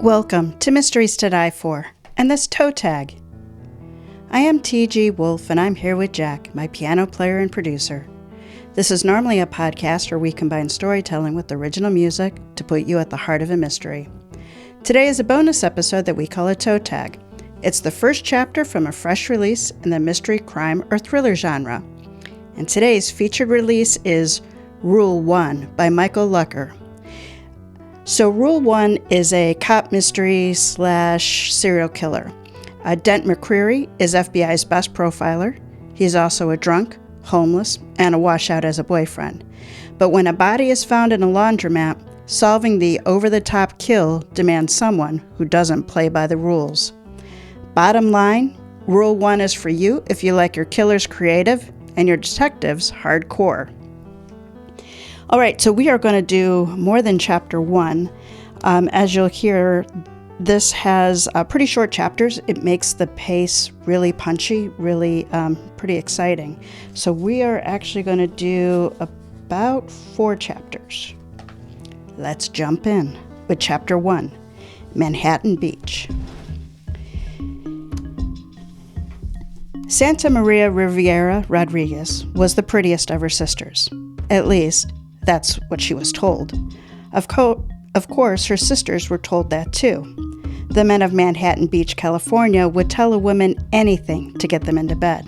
Welcome to Mysteries to Die For, and this toe tag. I am TG Wolff, and I'm here with Jack, my piano player and producer. This is normally a podcast where we combine storytelling with original music to put you at the heart of a mystery. Today is a bonus episode that we call a toe tag. It's the first chapter from a fresh release in the mystery, crime, or thriller genre. And today's featured release is Rule 1 by Michael Lucker. So Rule 1 is a cop mystery / serial killer. Dent McCreary is FBI's best profiler. He's also a drunk, homeless, and a washout as a boyfriend. But when a body is found in a laundromat, solving the over-the-top kill demands someone who doesn't play by the rules. Bottom line, Rule 1 is for you if you like your killers creative and your detectives hardcore. All right, so we are going to do more than chapter 1. As you'll hear, this has pretty short chapters. It makes the pace really punchy, really pretty exciting. So we are actually going to do about 4 chapters. Let's jump in with chapter 1, Manhattan Beach. Santa Maria Riviera Rodriguez was the prettiest of her sisters. At least, that's what she was told. Of course, her sisters were told that too. The men of Manhattan Beach, California would tell a woman anything to get them into bed.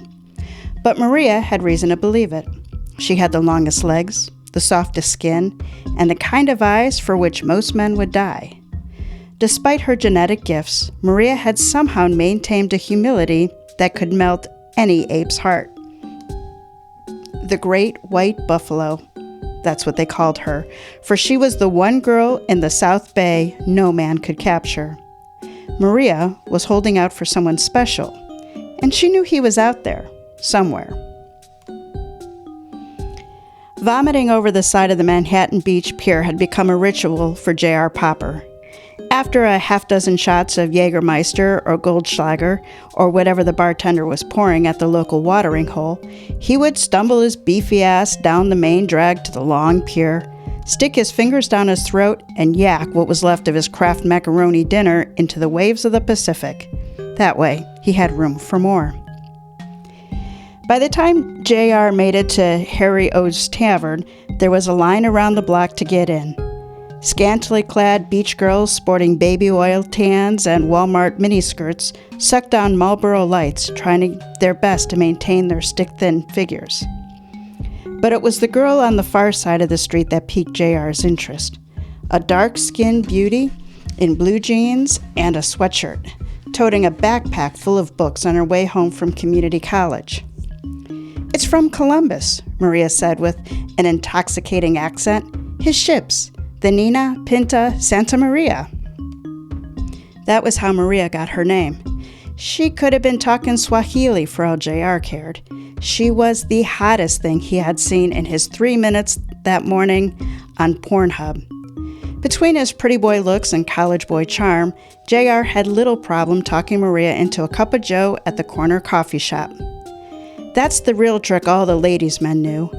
But Maria had reason to believe it. She had the longest legs, the softest skin, and the kind of eyes for which most men would die. Despite her genetic gifts, Maria had somehow maintained a humility that could melt any ape's heart. The Great White Buffalo. That's what they called her, for she was the one girl in the South Bay no man could capture. Maria was holding out for someone special, and she knew he was out there, somewhere. Vomiting over the side of the Manhattan Beach pier had become a ritual for J.R. Popper. After a half-dozen shots of Jägermeister or Goldschlager, or whatever the bartender was pouring at the local watering hole, he would stumble his beefy ass down the main drag to the long pier, stick his fingers down his throat, and yak what was left of his Kraft macaroni dinner into the waves of the Pacific. That way, he had room for more. By the time J.R. made it to Harry O's Tavern, there was a line around the block to get in. Scantily clad beach girls sporting baby oil tans and Walmart miniskirts sucked down Marlboro Lights, trying their best to maintain their stick-thin figures. But it was the girl on the far side of the street that piqued J.R.'s interest. A dark-skinned beauty in blue jeans and a sweatshirt, toting a backpack full of books on her way home from community college. "It's from Columbus," Maria said with an intoxicating accent. "His ships. The Nina Pinta Santa Maria." That was how Maria got her name. She could have been talking Swahili for all J.R. cared. She was the hottest thing he had seen in his 3 minutes that morning on Pornhub. Between his pretty boy looks and college boy charm, J.R. had little problem talking Maria into a cup of joe at the corner coffee shop. That's the real trick all the ladies' men knew.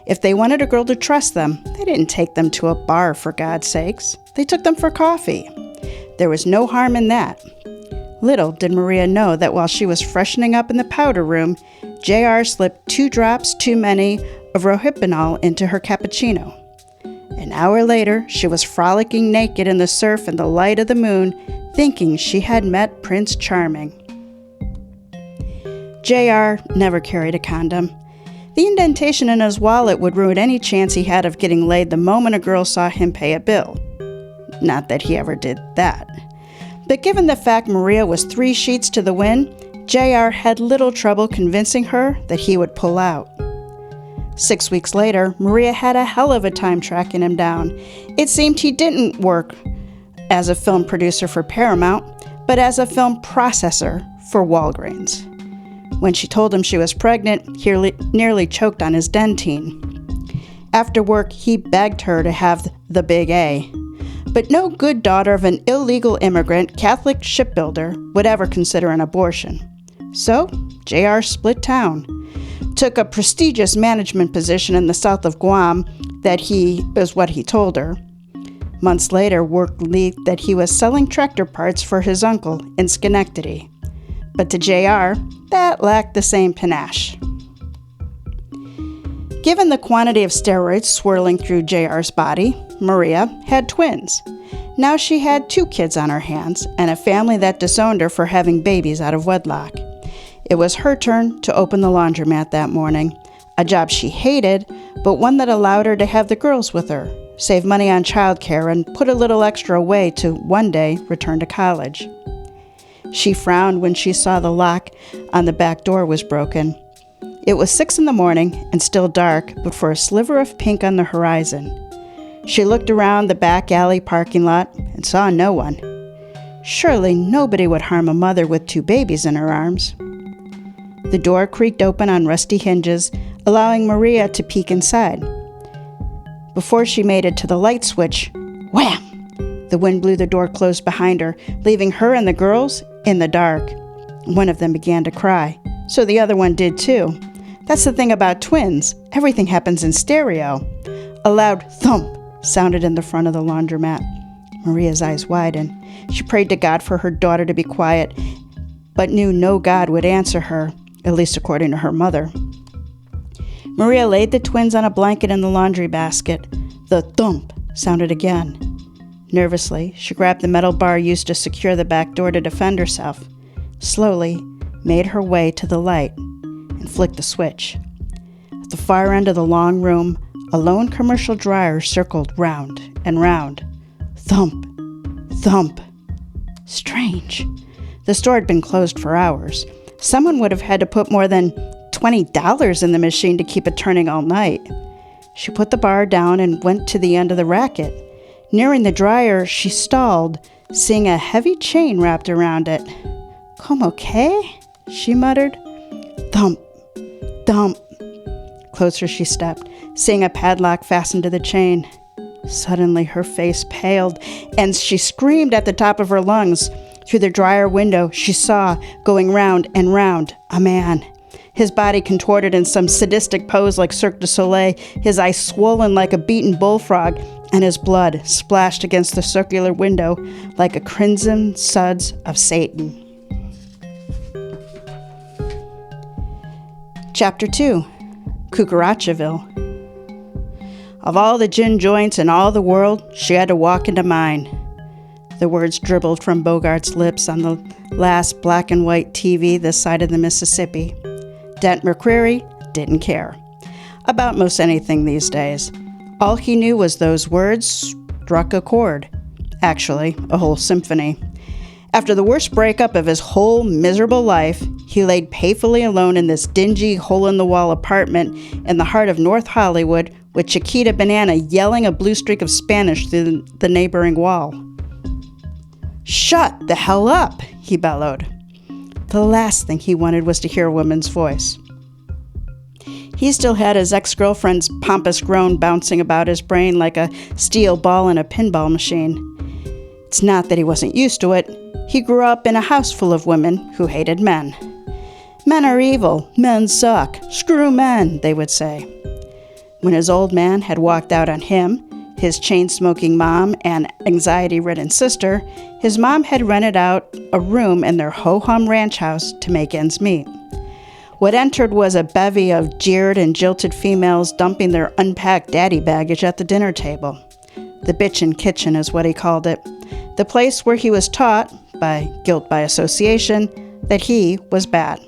If they wanted a girl to trust them, they didn't take them to a bar, for God's sakes. They took them for coffee. There was no harm in that. Little did Maria know that while she was freshening up in the powder room, J.R. slipped 2 drops too many of rohypnol into her cappuccino. An hour later, she was frolicking naked in the surf and the light of the moon, thinking she had met Prince Charming. J.R. never carried a condom. The indentation in his wallet would ruin any chance he had of getting laid the moment a girl saw him pay a bill. Not that he ever did that. But given the fact Maria was 3 sheets to the wind, J.R. had little trouble convincing her that he would pull out. 6 weeks later, Maria had a hell of a time tracking him down. It seemed he didn't work as a film producer for Paramount, but as a film processor for Walgreens. When she told him she was pregnant, he nearly choked on his dentine. After work, he begged her to have the big A. But no good daughter of an illegal immigrant Catholic shipbuilder would ever consider an abortion. So, J.R. split town, took a prestigious management position in the south of Guam that is what he told her. Months later, word leaked that he was selling tractor parts for his uncle in Schenectady. But to JR, that lacked the same panache. Given the quantity of steroids swirling through JR's body, Maria had twins. Now she had 2 kids on her hands and a family that disowned her for having babies out of wedlock. It was her turn to open the laundromat that morning, a job she hated, but one that allowed her to have the girls with her, save money on childcare, and put a little extra away to one day return to college. She frowned when she saw the lock on the back door was broken. It was 6 in the morning and still dark, but for a sliver of pink on the horizon. She looked around the back alley parking lot and saw no one. Surely nobody would harm a mother with 2 babies in her arms. The door creaked open on rusty hinges, allowing Maria to peek inside. Before she made it to the light switch, wham! The wind blew the door closed behind her, leaving her and the girls in the dark. One of them began to cry, so the other one did too. That's the thing about twins. Everything happens in stereo. A loud thump sounded in the front of the laundromat. Maria's eyes widened. She prayed to God for her daughter to be quiet, but knew no God would answer her, at least according to her mother. Maria laid the twins on a blanket in the laundry basket. The thump sounded again. Nervously, she grabbed the metal bar used to secure the back door to defend herself, slowly made her way to the light, and flicked the switch. At the far end of the long room, a lone commercial dryer circled round and round. Thump, thump. Strange. The store had been closed for hours. Someone would have had to put more than $20 in the machine to keep it turning all night. She put the bar down and went to the end of the racket. Nearing the dryer, she stalled, seeing a heavy chain wrapped around it. "Come okay?" she muttered. Thump, thump. Closer she stepped, seeing a padlock fastened to the chain. Suddenly her face paled, and she screamed at the top of her lungs. Through the dryer window, she saw, going round and round, a man. His body contorted in some sadistic pose like Cirque du Soleil, his eyes swollen like a beaten bullfrog, and his blood splashed against the circular window like a crimson suds of Satan. Chapter 2. Cucarachaville. Of all the gin joints in all the world, she had to walk into mine. The words dribbled from Bogart's lips on the last black and white TV this side of the Mississippi. Dent McCreary didn't care about most anything these days. All he knew was those words struck a chord. Actually, a whole symphony. After the worst breakup of his whole miserable life, he laid painfully alone in this dingy, hole-in-the-wall apartment in the heart of North Hollywood with Chiquita Banana yelling a blue streak of Spanish through the neighboring wall. "Shut the hell up," he bellowed. The last thing he wanted was to hear a woman's voice. He still had his ex-girlfriend's pompous groan bouncing about his brain like a steel ball in a pinball machine. It's not that he wasn't used to it. He grew up in a house full of women who hated men. "Men are evil. Men suck. Screw men," they would say. When his old man had walked out on him, his chain-smoking mom, and anxiety-ridden sister, his mom had rented out a room in their ho-hum ranch house to make ends meet. What entered was a bevy of jeered and jilted females dumping their unpacked daddy baggage at the dinner table. The bitchin' kitchen is what he called it. The place where he was taught, by guilt by association, that he was bad.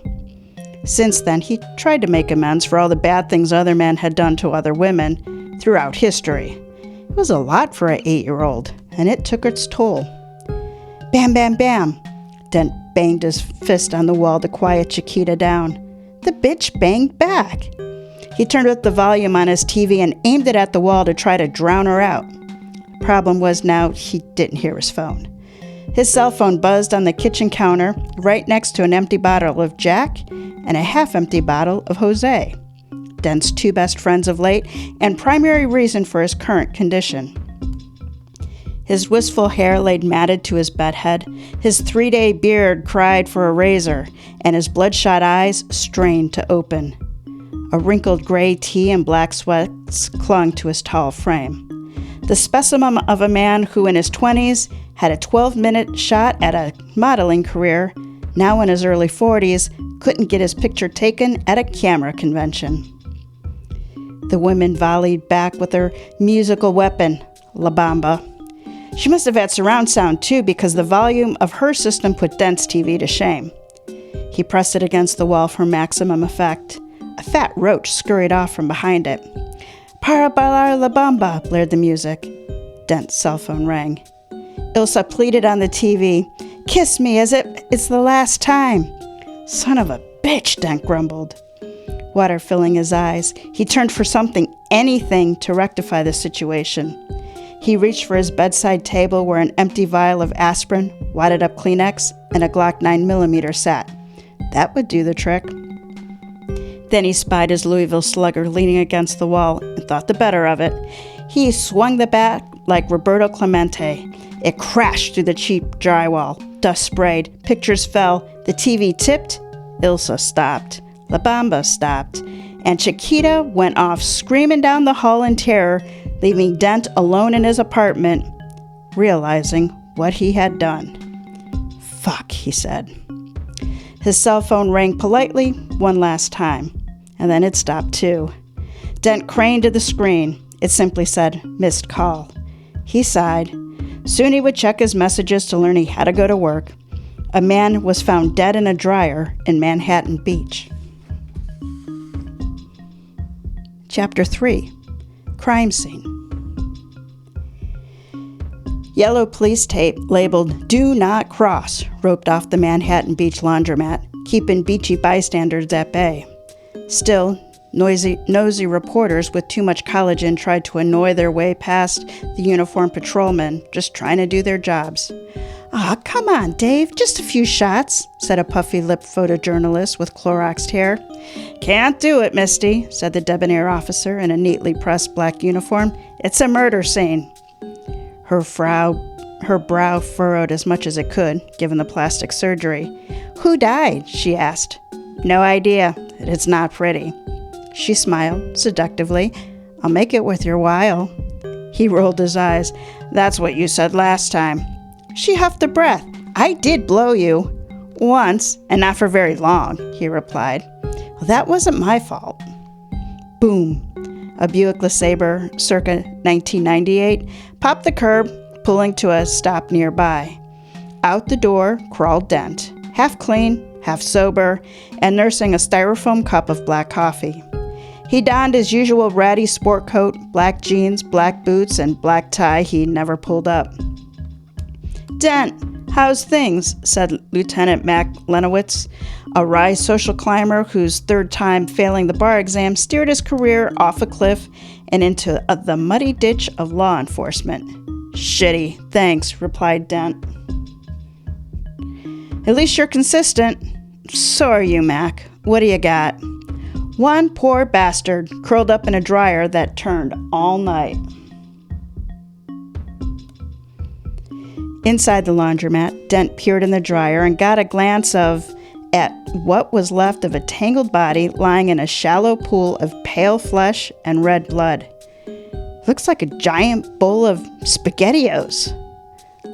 Since then, he tried to make amends for all the bad things other men had done to other women throughout history. It was a lot for an 8-year-old, and it took its toll. Bam, bam, bam. Dent banged his fist on the wall to quiet Chiquita down. The bitch banged back. He turned up the volume on his TV and aimed it at the wall to try to drown her out. Problem was now he didn't hear his phone. His cell phone buzzed on the kitchen counter right next to an empty bottle of Jack and a half-empty bottle of Jose, Dent's 2 best friends of late and primary reason for his current condition. His wistful hair laid matted to his bedhead, his 3-day beard cried for a razor, and his bloodshot eyes strained to open. A wrinkled gray tee and black sweats clung to his tall frame. The specimen of a man who in his 20s had a 12-minute shot at a modeling career, now in his early 40s, couldn't get his picture taken at a camera convention. The woman volleyed back with her musical weapon, La Bamba. She must have had surround sound too, because the volume of her system put Dent's TV to shame. He pressed it against the wall for maximum effect. A fat roach scurried off from behind it. Para bailar la bamba, blared the music. Dent's cell phone rang. Ilsa pleaded on the TV. Kiss me as it's the last time. Son of a bitch, Dent grumbled. Water filling his eyes, he turned for something, anything, to rectify the situation. He reached for his bedside table where an empty vial of aspirin, wadded up Kleenex, and a Glock 9mm sat. That would do the trick. Then he spied his Louisville Slugger leaning against the wall and thought the better of it. He swung the bat like Roberto Clemente. It crashed through the cheap drywall. Dust sprayed. Pictures fell. The TV tipped. Ilsa stopped. La Bamba stopped. And Chiquita went off screaming down the hall in terror, leaving Dent alone in his apartment, realizing what he had done. Fuck, he said. His cell phone rang politely one last time, and then it stopped too. Dent craned to the screen. It simply said, missed call. He sighed. Soon he would check his messages to learn he had to go to work. A man was found dead in a dryer in Manhattan Beach. Chapter 3. Crime Scene. Yellow police tape labeled "Do Not Cross" roped off the Manhattan Beach laundromat, keeping beachy bystanders at bay. Still, nosy reporters with too much collagen tried to annoy their way past the uniformed patrolmen, just trying to do their jobs. "Aw, come on, Dave, just a few shots," said a puffy-lipped photojournalist with Cloroxed hair. "Can't do it, Misty," said the debonair officer in a neatly pressed black uniform. "It's a murder scene." Her brow furrowed as much as it could, given the plastic surgery. "Who died?" she asked. "No idea. It's not pretty." She smiled seductively. "I'll make it worth your while." He rolled his eyes. "That's what you said last time." She huffed a breath. "I did blow you. Once, and not for very long," he replied. "Well, that wasn't my fault." Boom. A Buick LeSabre circa 1998 popped the curb, pulling to a stop nearby. Out the door crawled Dent, half clean, half sober, and nursing a styrofoam cup of black coffee. He donned his usual ratty sport coat, black jeans, black boots, and black tie he never pulled up. "Dent, how's things?" said Lieutenant Mac Lenowitz, a wry social climber whose third time failing the bar exam steered his career off a cliff and into the muddy ditch of law enforcement. "Shitty, thanks," replied Dent. "At least you're consistent." "So are you, Mac. What do you got?" "One poor bastard curled up in a dryer that turned all night." Inside the laundromat, Dent peered in the dryer and got a glance at what was left of a tangled body lying in a shallow pool of pale flesh and red blood. "Looks like a giant bowl of SpaghettiOs."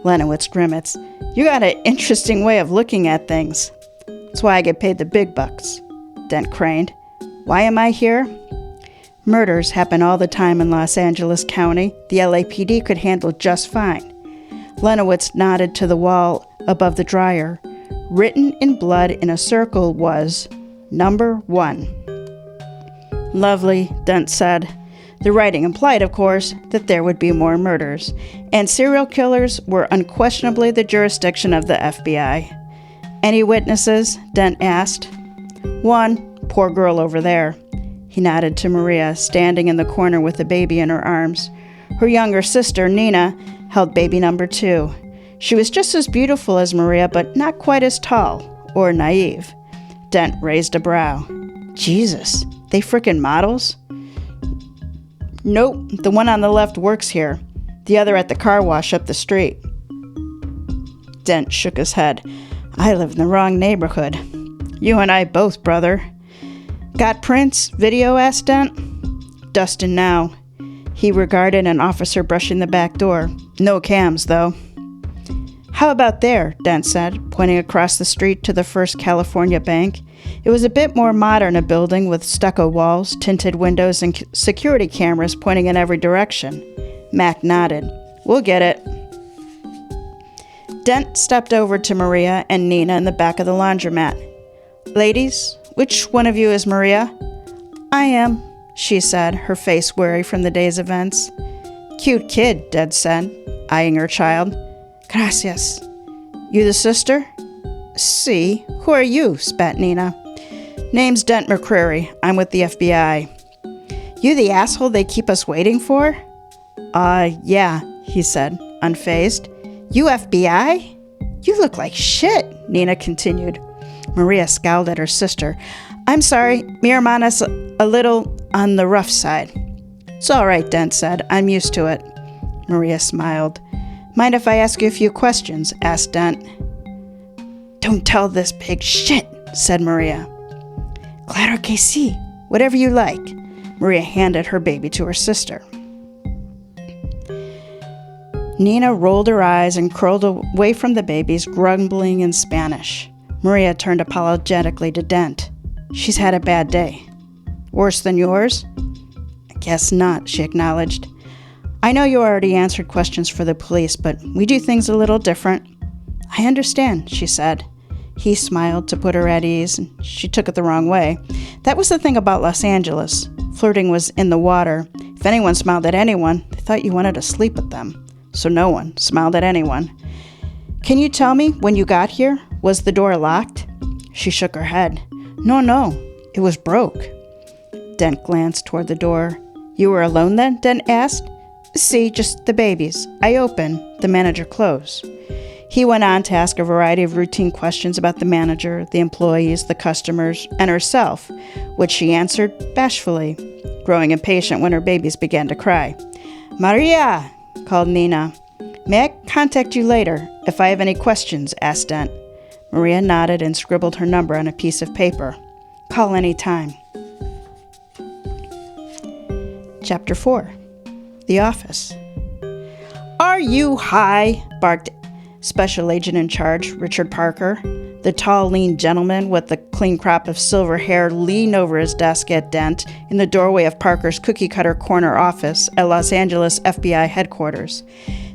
Lenowitz grimaced. "You got an interesting way of looking at things." "That's why I get paid the big bucks." Dent craned. "Why am I here?" "Murders happen all the time in Los Angeles County. The LAPD could handle just fine." Lenowitz nodded to the wall above the dryer. Written in blood in a circle was Number 1. "Lovely," Dent said. The writing implied, of course, that there would be more murders, and serial killers were unquestionably the jurisdiction of the FBI. "Any witnesses?" Dent asked. "One, poor girl over there." He nodded to Maria, standing in the corner with the baby in her arms. Her younger sister, Nina, held baby number 2. She was just as beautiful as Maria, but not quite as tall or naive. Dent raised a brow. "Jesus, they frickin' models?" "Nope, the one on the left works here. The other at the car wash up the street." Dent shook his head. "I live in the wrong neighborhood." "You and I both, brother." "Got prints, video?" asked Dent. "Dustin' now." He regarded an officer brushing the back door. No cams, though. How about there, Dent said, pointing across the street to the First California Bank. It was a bit more modern, a building with stucco walls, tinted windows, and security cameras pointing in every direction. Mac nodded. We'll get it. Dent stepped over to Maria and Nina in the back of the laundromat. Ladies, which one of you is Maria? I am, she said, her face weary from the day's events. Cute kid, Dent said, eyeing her child. Gracias. You the sister? Si. Who are you? Spat Nina. Name's Dent McCreary. I'm with the FBI. You the asshole they keep us waiting for? Yeah, he said, unfazed. You FBI? You look like shit, Nina continued. Maria scowled at her sister. I'm sorry, mi hermana's a little on the rough side. It's all right, Dent said. I'm used to it. Maria smiled. Mind if I ask you a few questions? Asked Dent. Don't tell this pig shit, said Maria. Claro que sí. Whatever you like. Maria handed her baby to her sister. Nina rolled her eyes and curled away from the babies, grumbling in Spanish. Maria turned apologetically to Dent. She's had a bad day. Worse than yours? I guess not, she acknowledged. I know you already answered questions for the police, but we do things a little different. I understand, she said. He smiled to put her at ease, and she took it the wrong way. That was the thing about Los Angeles. Flirting was in the water. If anyone smiled at anyone, they thought you wanted to sleep with them. So no one smiled at anyone. Can you tell me, when you got here, was the door locked? She shook her head. No, it was broke. Dent glanced toward the door. You were alone then? Dent asked. See, just the babies. I opened. The manager closed. He went on to ask a variety of routine questions about the manager, the employees, the customers, and herself, which she answered bashfully, growing impatient when her babies began to cry. Maria, called Nina. May I contact you later if I have any questions? Asked Dent. Maria nodded and scribbled her number on a piece of paper. Call any time. Chapter 4. The Office. Are you high? Barked Special Agent in Charge, Richard Parker. The tall, lean gentleman with the clean crop of silver hair leaned over his desk at Dent in the doorway of Parker's cookie-cutter corner office at Los Angeles FBI headquarters.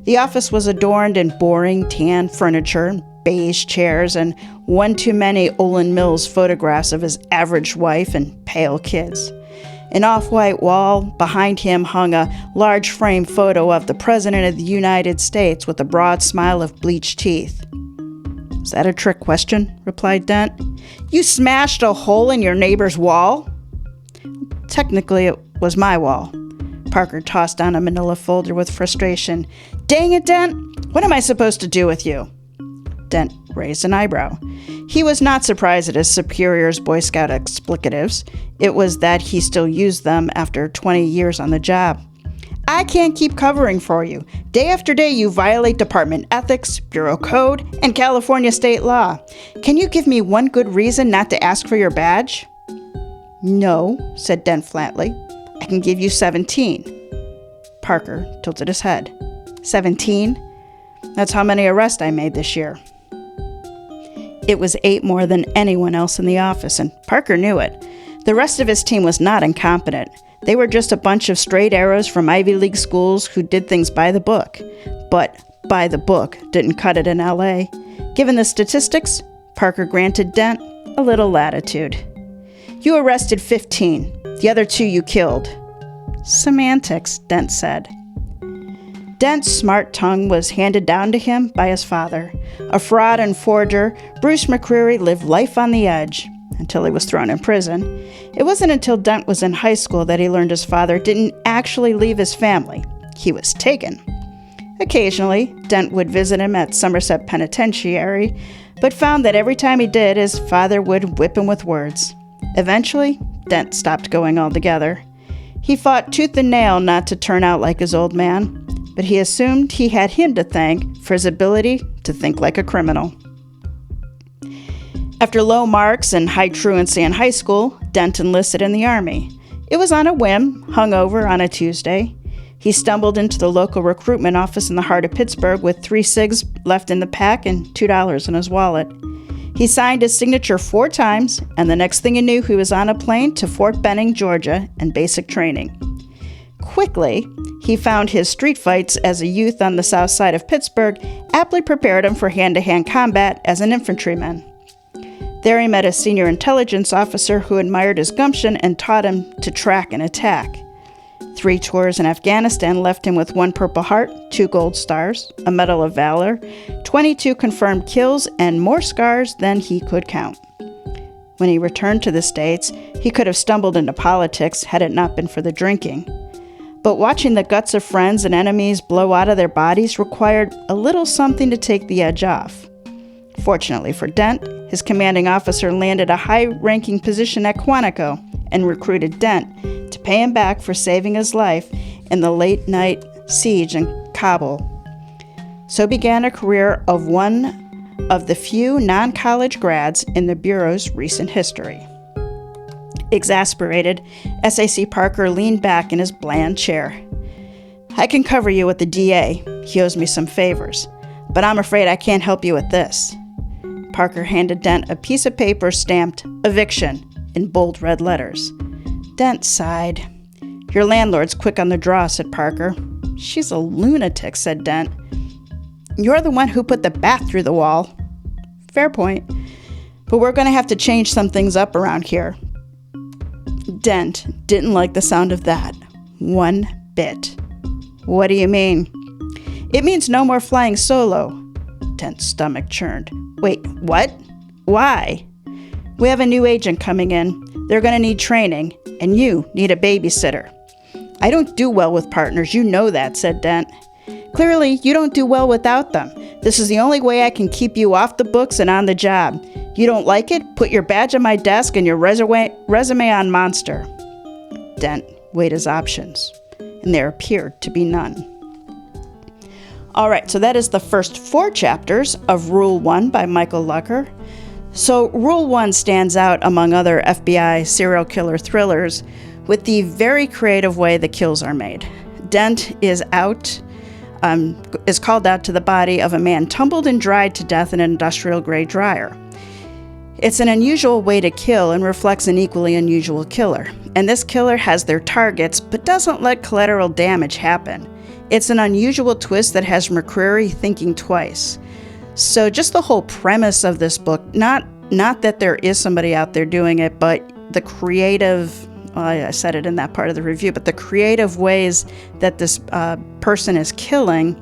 The office was adorned in boring tan furniture, beige chairs, and one too many Olin Mills photographs of his average wife and pale kids. An off-white wall behind him hung a large frame photo of the President of the United States with a broad smile of bleached teeth. Is that a trick question? Replied Dent. You smashed a hole in your neighbor's wall? Technically, it was my wall. Parker tossed down a manila folder with frustration. Dang it, Dent! What am I supposed to do with you? Dent raised an eyebrow. He was not surprised at his superior's Boy Scout explicatives. It was that he still used them after 20 years on the job. I can't keep covering for you. Day after day you violate department ethics, bureau code, and California state law. Can you give me one good reason not to ask for your badge? No, said Dent flatly. I can give you 17. Parker tilted his head. 17? That's how many arrests I made this year. It was 8 more than anyone else in the office, and Parker knew it. The rest of his team was not incompetent. They were just a bunch of straight arrows from Ivy League schools who did things by the book. But by the book didn't cut it in L.A. Given the statistics, Parker granted Dent a little latitude. You arrested 15. The other 2 you killed. Semantics, Dent said. Dent's smart tongue was handed down to him by his father. A fraud and forger, Bruce McCreary lived life on the edge until he was thrown in prison. It wasn't until Dent was in high school that he learned his father didn't actually leave his family. He was taken. Occasionally, Dent would visit him at Somerset Penitentiary, but found that every time he did, his father would whip him with words. Eventually, Dent stopped going altogether. He fought tooth and nail not to turn out like his old man, but he assumed he had him to thank for his ability to think like a criminal. After low marks and high truancy in high school, Dent enlisted in the Army. It was on a whim, hungover on a Tuesday. He stumbled into the local recruitment office in the heart of Pittsburgh with 3 cigs left in the pack and $2 in his wallet. He signed his signature 4 times, and the next thing he knew, he was on a plane to Fort Benning, Georgia, and basic training. Quickly, he found his street fights as a youth on the south side of Pittsburgh aptly prepared him for hand-to-hand combat as an infantryman. There he met a senior intelligence officer who admired his gumption and taught him to track and attack. 3 tours in Afghanistan left him with 1 Purple Heart, 2 Gold Stars, a Medal of Valor, 22 confirmed kills, and more scars than he could count. When he returned to the States, he could have stumbled into politics had it not been for the drinking. But watching the guts of friends and enemies blow out of their bodies required a little something to take the edge off. Fortunately for Dent, his commanding officer landed a high-ranking position at Quantico and recruited Dent to pay him back for saving his life in the late-night siege in Kabul. So began a career of one of the few non-college grads in the Bureau's recent history. Exasperated, S.A.C. Parker leaned back in his bland chair. "I can cover you with the DA. He owes me some favors. But I'm afraid I can't help you with this." Parker handed Dent a piece of paper stamped "Eviction" in bold red letters. Dent sighed. "Your landlord's quick on the draw," said Parker. "She's a lunatic," said Dent. "You're the one who put the bat through the wall." "Fair point. But we're going to have to change some things up around here." Dent didn't like the sound of that one bit. "What do you mean?" "It means no more flying solo." Dent's stomach churned. "Wait, what? Why?" "We have a new agent coming in. They're going to need training, and you need a babysitter." "I don't do well with partners, you know that," said Dent. "Clearly, you don't do well without them. This is the only way I can keep you off the books and on the job. You don't like it? Put your badge on my desk and your resume on Monster." Dent weighed his options, and there appeared to be none. All right, so that is the first 4 chapters of Rule 1 by Michael Lucker. So Rule 1 stands out among other FBI serial killer thrillers with the very creative way the kills are made. Dent is called out to the body of a man tumbled and dried to death in an industrial-grade dryer. It's an unusual way to kill and reflects an equally unusual killer. And this killer has their targets, but doesn't let collateral damage happen. It's an unusual twist that has McCreary thinking twice. So just the whole premise of this book, not that there is somebody out there doing it, but the creative, well, I said it in that part of the review, but the creative ways that this person is killing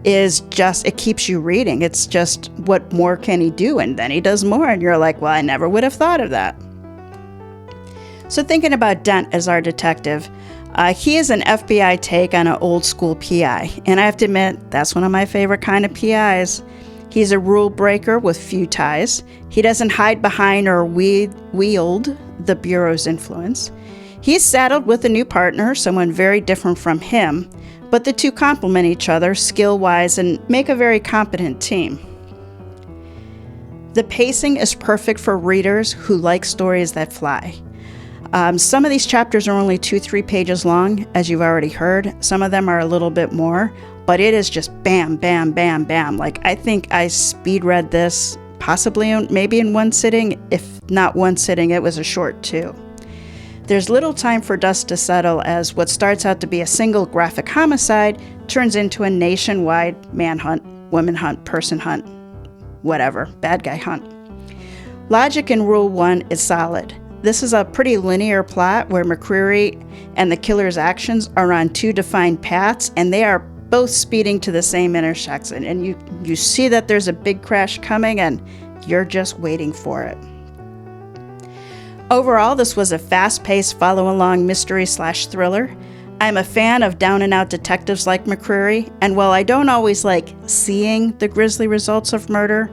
is just, it keeps you reading. It's just, what more can he do? And then he does more, and you're like, well, I never would have thought of that. So thinking about Dent as our detective, he is an FBI take on an old school PI, and I have to admit, that's one of my favorite kind of PIs. He's a rule breaker with few ties. He doesn't hide behind or wield the Bureau's influence. He's saddled with a new partner, someone very different from him, but the two complement each other skill-wise and make a very competent team. The pacing is perfect for readers who like stories that fly. Some of these chapters are only 2-3 pages long, as you've already heard. Some of them are a little bit more, but it is just bam, bam, bam, bam. Like, I think I speed read this possibly maybe in one sitting. If not one sitting, it was a short 2. There's little time for dust to settle as what starts out to be a single graphic homicide turns into a nationwide manhunt, woman hunt, person hunt, whatever, bad guy hunt. Logic in Rule 1 is solid. This is a pretty linear plot where McCreary and the killer's actions are on 2 defined paths, and they are both speeding to the same intersection. And you see that there's a big crash coming, and you're just waiting for it. Overall, this was a fast-paced, follow-along mystery/thriller. I'm a fan of down-and-out detectives like McCreary, and while I don't always like seeing the grisly results of murder,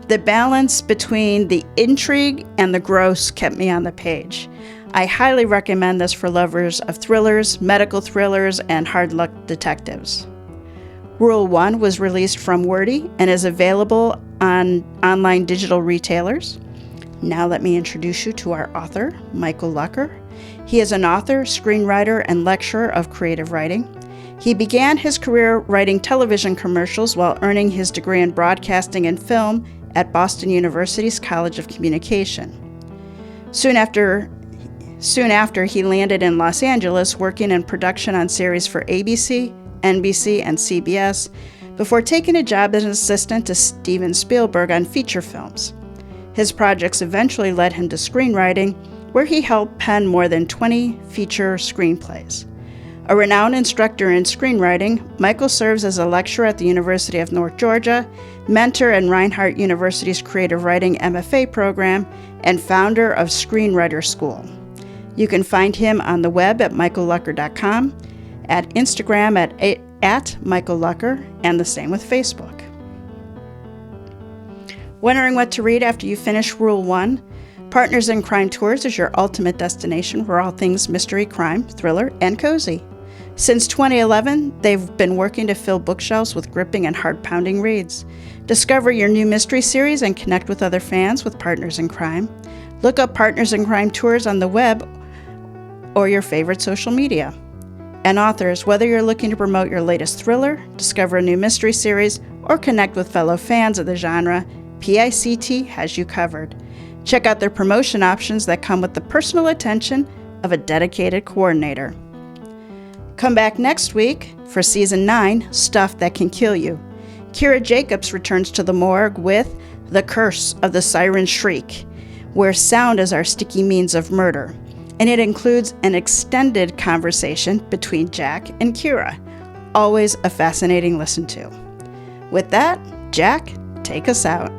the balance between the intrigue and the gross kept me on the page. I highly recommend this for lovers of thrillers, medical thrillers, and hard-luck detectives. Rule 1 was released from Wordy and is available on online digital retailers. Now let me introduce you to our author, Michael Lucker. He is an author, screenwriter, and lecturer of creative writing. He began his career writing television commercials while earning his degree in broadcasting and film at Boston University's College of Communication. Soon after, he landed in Los Angeles working in production on series for ABC, NBC, and CBS before taking a job as an assistant to Steven Spielberg on feature films. His projects eventually led him to screenwriting, where he helped pen more than 20 feature screenplays. A renowned instructor in screenwriting, Michael serves as a lecturer at the University of North Georgia, mentor in Reinhardt University's Creative Writing MFA program, and founder of Screenwriter School. You can find him on the web at michaellucker.com, at Instagram at Michael Lucker, and the same with Facebook. Wondering what to read after you finish Rule 1? Partners in Crime Tours is your ultimate destination for all things mystery, crime, thriller, and cozy. Since 2011, they've been working to fill bookshelves with gripping and heart-pounding reads. Discover your new mystery series and connect with other fans with Partners in Crime. Look up Partners in Crime Tours on the web or your favorite social media. And authors, whether you're looking to promote your latest thriller, discover a new mystery series, or connect with fellow fans of the genre, PICT has you covered. Check out their promotion options that come with the personal attention of a dedicated coordinator. Come back next week for Season 9, Stuff That Can Kill You. Kira Jacobs returns to the morgue with The Curse of the Siren Shriek, where sound is our sticky means of murder. And it includes an extended conversation between Jack and Kira. Always a fascinating listen to. With that, Jack, take us out.